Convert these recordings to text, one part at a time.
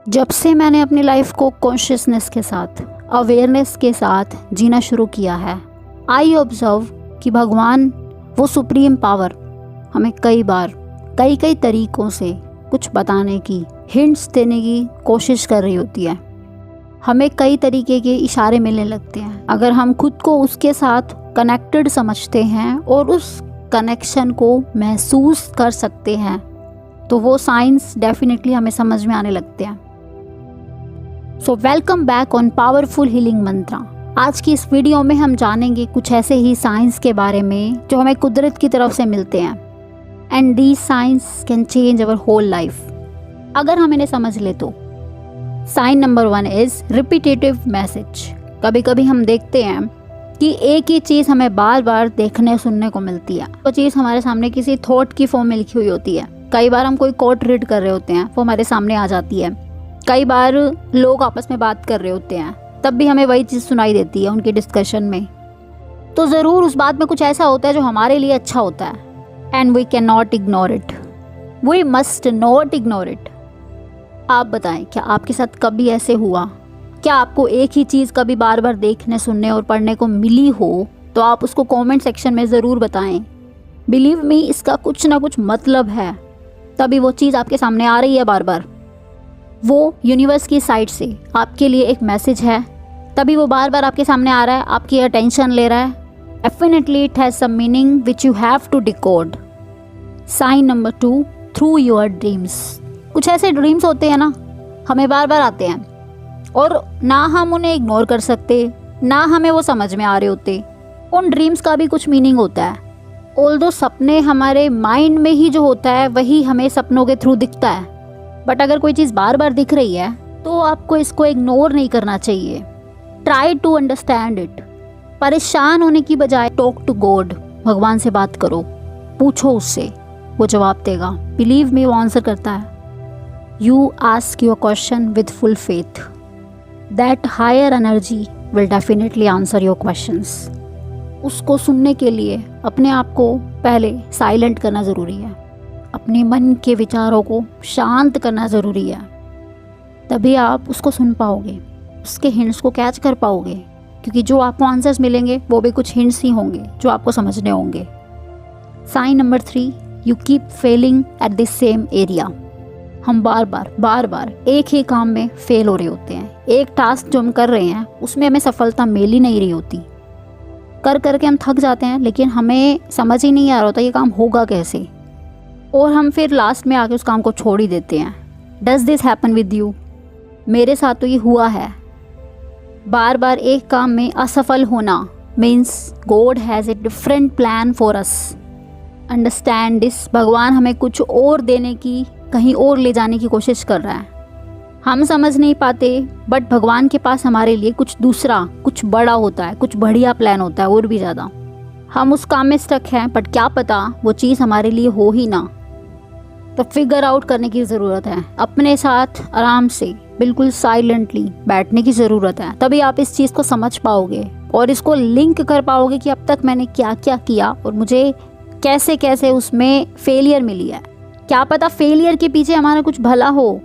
जब से मैंने अपनी लाइफ को कॉन्शियसनेस के साथ, अवेयरनेस के साथ जीना शुरू किया है, आई ऑब्जर्व कि भगवान, वो सुप्रीम पावर, हमें कई बार कई तरीक़ों से कुछ बताने की, हिंट्स देने की कोशिश कर रही होती है। हमें कई तरीके के इशारे मिलने लगते हैं। अगर हम खुद को उसके साथ कनेक्टेड समझते हैं और उस कनेक्शन को महसूस कर सकते हैं, तो वो साइंस डेफिनेटली हमें समझ में आने लगते हैं। So welcome back on powerful healing mantra. आज की इस वीडियो में हम जानेंगे कुछ ऐसे ही साइंस के बारे में जो हमें कुदरत की तरफ से मिलते हैं, and these signs can change our whole life अगर हम इन्हें समझ ले तो। Sign number 1 is repetitive message. कभी कभी हम देखते हैं कि एक ही चीज़ हमें बार बार देखने सुनने को मिलती है। वो चीज़ हमारे सामने किसी थॉट की फॉर्म में लिखी हुई होती है। कई बार हम कोई कोट रीड कर रहे होते हैं, वो हमारे सामने आ जाती है। कई बार लोग आपस में बात कर रहे होते हैं, तब भी हमें वही चीज़ सुनाई देती है उनके डिस्कशन में। तो ज़रूर उस बात में कुछ ऐसा होता है जो हमारे लिए अच्छा होता है, and we can not ignore it, we must not ignore it. आप बताएं, क्या आपके साथ कभी ऐसे हुआ? क्या आपको एक ही चीज़ कभी बार बार देखने, सुनने और पढ़ने को मिली हो? तो आप उसको कमेंट सेक्शन में ज़रूर बताएं। बिलीव मी, इसका कुछ ना कुछ मतलब है, तभी वो चीज़ आपके सामने आ रही है बार बार। वो यूनिवर्स की साइड से आपके लिए एक मैसेज है, तभी वो बार बार आपके सामने आ रहा है, आपकी अटेंशन ले रहा है। Definitely it has some meaning which you have to decode. Sign number 2, through your dreams. कुछ ऐसे ड्रीम्स होते हैं ना, हमें बार बार आते हैं और ना हम उन्हें इग्नोर कर सकते, ना हमें वो समझ में आ रहे होते। उन ड्रीम्स का भी कुछ मीनिंग होता है। ऑल्दो सपने हमारे माइंड में ही जो होता है वही हमें सपनों के थ्रू दिखता है, बट अगर कोई चीज़ बार बार दिख रही है तो आपको इसको इग्नोर नहीं करना चाहिए। Try to understand it. परेशान होने की बजाय टॉक टू गॉड, भगवान से बात करो, पूछो उससे, वो जवाब देगा। बिलीव मी, वो आंसर करता है। You ask your question with full faith, that higher energy will definitely answer your questions. उसको सुनने के लिए अपने आप को पहले साइलेंट करना ज़रूरी है, अपने मन के विचारों को शांत करना ज़रूरी है, तभी आप उसको सुन पाओगे, उसके हिंट्स को कैच कर पाओगे, क्योंकि जो आपको आंसर्स मिलेंगे वो भी कुछ हिंट्स ही होंगे जो आपको समझने होंगे। Sign number 3, you keep failing at the same area. हम बार बार एक ही काम में फेल हो रहे होते हैं। एक टास्क जो हम कर रहे हैं उसमें हमें सफलता मिल ही नहीं रही होती। कर करके हम थक जाते हैं, लेकिन हमें समझ ही नहीं आ रहा होता ये काम होगा कैसे, और हम फिर लास्ट में आके उस काम को छोड़ ही देते हैं। Does this happen with you? मेरे साथ तो ये हुआ है। बार बार एक काम में असफल होना means God has a different plan for us. Understand this. भगवान हमें कुछ और देने की, कहीं और ले जाने की कोशिश कर रहा है। हम समझ नहीं पाते, बट भगवान के पास हमारे लिए कुछ दूसरा, कुछ बड़ा होता है, कुछ बढ़िया प्लान होता है, और भी ज़्यादा। हम उस काम में स्टक हैं, बट क्या पता वो चीज़ हमारे लिए हो ही ना। तो फिगर आउट करने की ज़रूरत है। अपने साथ आराम से, बिल्कुल साइलेंटली बैठने की ज़रूरत है, तभी आप इस चीज़ को समझ पाओगे और इसको लिंक कर पाओगे कि अब तक मैंने क्या क्या किया और मुझे कैसे कैसे उसमें फेलियर मिली है। क्या पता फेलियर के पीछे हमारा कुछ भला हो।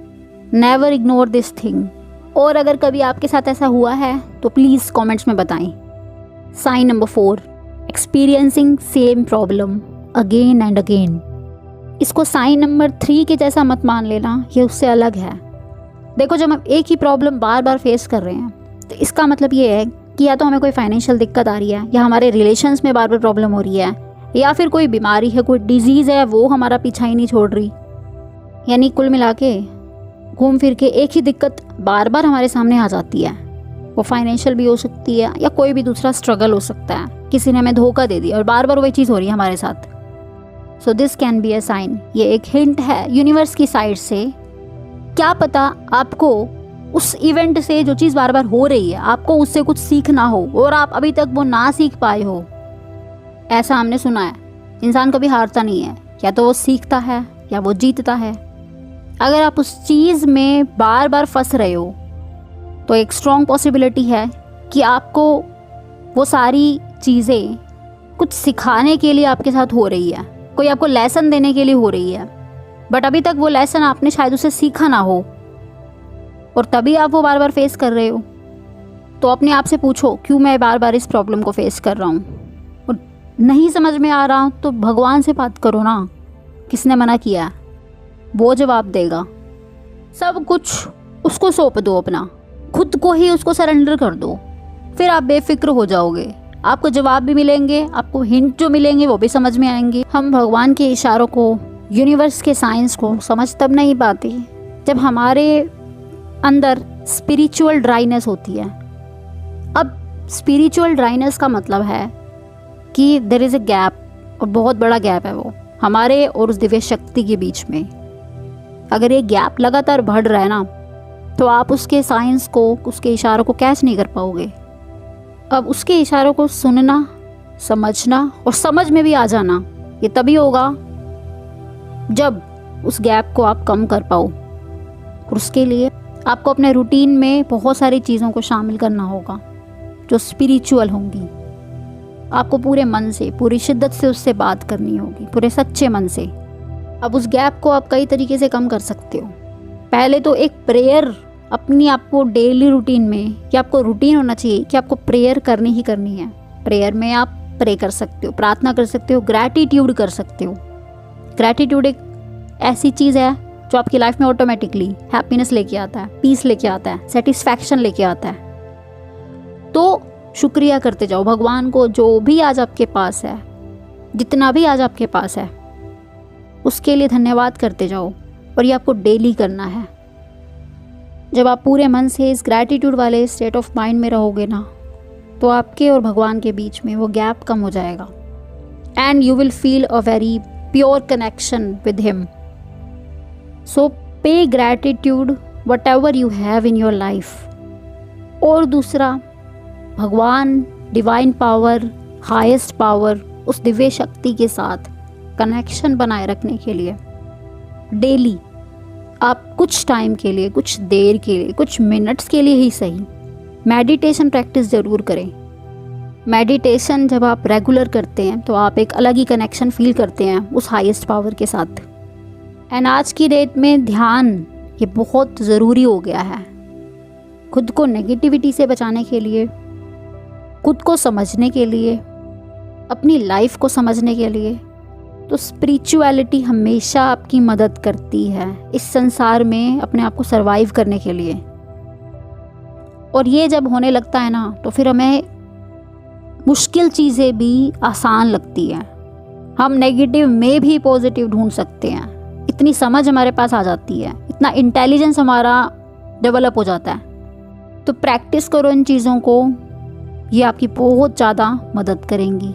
Never ignore this thing. और अगर कभी आपके साथ ऐसा हुआ है तो प्लीज़ कमेंट्स में बताएं। Sign number 4, experiencing same problem again and again. इसको साइन नंबर 3 के जैसा मत मान लेना, ये उससे अलग है। देखो, जब हम एक ही प्रॉब्लम बार बार फेस कर रहे हैं तो इसका मतलब ये है कि या तो हमें कोई फाइनेंशियल दिक्कत आ रही है, या हमारे रिलेशंस में बार बार प्रॉब्लम हो रही है, या फिर कोई बीमारी है, कोई डिजीज़ है, वो हमारा पीछा ही नहीं छोड़ रही। यानी कुल मिला के घूम फिर के एक ही दिक्कत बार बार हमारे सामने आ जाती है। वो फाइनेंशियल भी हो सकती है, या कोई भी दूसरा स्ट्रगल हो सकता है। किसी ने हमें धोखा दे दिया और बार बार वही चीज़ हो रही है हमारे साथ। So this can be a sign. ये एक हिंट है यूनिवर्स की साइड से। क्या पता आपको उस इवेंट से, जो चीज़ बार बार हो रही है, आपको उससे कुछ सीखना हो और आप अभी तक वो ना सीख पाए हो। ऐसा हमने सुना है, इंसान कभी हारता नहीं है, या तो वो सीखता है या वो जीतता है। अगर आप उस चीज़ में बार बार फंस रहे हो तो एक स्ट्रॉन्ग पॉसिबिलिटी है कि आपको वो सारी चीज़ें कुछ सिखाने के लिए आपके साथ हो रही है, कोई आपको लेसन देने के लिए हो रही है, बट अभी तक वो लेसन आपने शायद उसे सीखा ना हो। और तभी आप वो बार बार फेस कर रहे हो। तो अपने आप से पूछो, क्यों मैं बार बार इस प्रॉब्लम को फेस कर रहा हूँ? और नहीं समझ में आ रहा तो भगवान से बात करो ना, किसने मना किया? वो जवाब देगा। सब कुछ उसको सौंप दो, अपना खुद को ही उसको सरेंडर कर दो, फिर आप बेफिक्र हो जाओगे। आपको जवाब भी मिलेंगे, आपको हिंट जो मिलेंगे वो भी समझ में आएंगे। हम भगवान के इशारों को, यूनिवर्स के साइंस को समझ तब नहीं पाते जब हमारे अंदर स्पिरिचुअल ड्राइनेस होती है। अब स्पिरिचुअल ड्राइनेस का मतलब है कि देयर इज़ अ गैप, और बहुत बड़ा गैप है वो हमारे और उस दिव्य शक्ति के बीच में। अगर ये गैप लगातार बढ़ रहा है ना, तो आप उसके साइंस को, उसके इशारों को कैच नहीं कर पाओगे। अब उसके इशारों को सुनना, समझना और समझ में भी आ जाना, ये तभी होगा जब उस गैप को आप कम कर पाओ। और उसके लिए आपको अपने रूटीन में बहुत सारी चीज़ों को शामिल करना होगा जो स्पिरिचुअल होंगी। आपको पूरे मन से, पूरी शिद्दत से उससे बात करनी होगी, पूरे सच्चे मन से। अब उस गैप को आप कई तरीके से कम कर सकते हो। पहले तो एक प्रेयर अपनी आपको डेली रूटीन में, कि आपको रूटीन होना चाहिए कि आपको प्रेयर करनी ही करनी है। प्रेयर में आप प्रे कर सकते हो, प्रार्थना कर सकते हो, ग्रैटिट्यूड कर सकते हो। ग्रैटिट्यूड एक ऐसी चीज़ है जो आपकी लाइफ में ऑटोमेटिकली हैप्पीनेस लेके आता है, पीस लेके आता है, सेटिस्फैक्शन लेके आता है। तो शुक्रिया करते जाओ भगवान को, जो भी आज आपके पास है, जितना भी आज आपके पास है, उसके लिए धन्यवाद करते जाओ। और ये आपको डेली करना है। जब आप पूरे मन से इस ग्रैटिट्यूड वाले स्टेट ऑफ माइंड में रहोगे ना, तो आपके और भगवान के बीच में वो गैप कम हो जाएगा and you will feel a very pure connection with him. So pay gratitude whatever you have in your life. और दूसरा, भगवान, डिवाइन पावर, हाईएस्ट पावर, उस दिव्य शक्ति के साथ कनेक्शन बनाए रखने के लिए डेली आप कुछ टाइम के लिए, कुछ देर के लिए, कुछ मिनट्स के लिए ही सही, मेडिटेशन प्रैक्टिस ज़रूर करें। मेडिटेशन जब आप रेगुलर करते हैं तो आप एक अलग ही कनेक्शन फील करते हैं उस हाईएस्ट पावर के साथ। एंड आज की डेट में ध्यान ये बहुत ज़रूरी हो गया है, खुद को नेगेटिविटी से बचाने के लिए, खुद को समझने के लिए, अपनी लाइफ को समझने के लिए। तो स्पिरिचुअलिटी हमेशा आपकी मदद करती है इस संसार में अपने आप को सरवाइव करने के लिए। और ये जब होने लगता है ना, तो फिर हमें मुश्किल चीज़ें भी आसान लगती हैं। हम नेगेटिव में भी पॉजिटिव ढूंढ सकते हैं। इतनी समझ हमारे पास आ जाती है, इतना इंटेलिजेंस हमारा डेवलप हो जाता है। तो प्रैक्टिस करो इन चीज़ों को, ये आपकी बहुत ज़्यादा मदद करेंगी।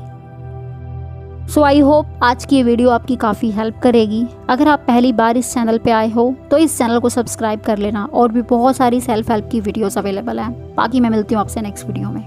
सो आई होप आज की ये वीडियो आपकी काफ़ी हेल्प करेगी। अगर आप पहली बार इस चैनल पे आए हो तो इस चैनल को सब्सक्राइब कर लेना। और भी बहुत सारी सेल्फ हेल्प की वीडियोस अवेलेबल हैं। बाकी मैं मिलती हूँ आपसे नेक्स्ट वीडियो में।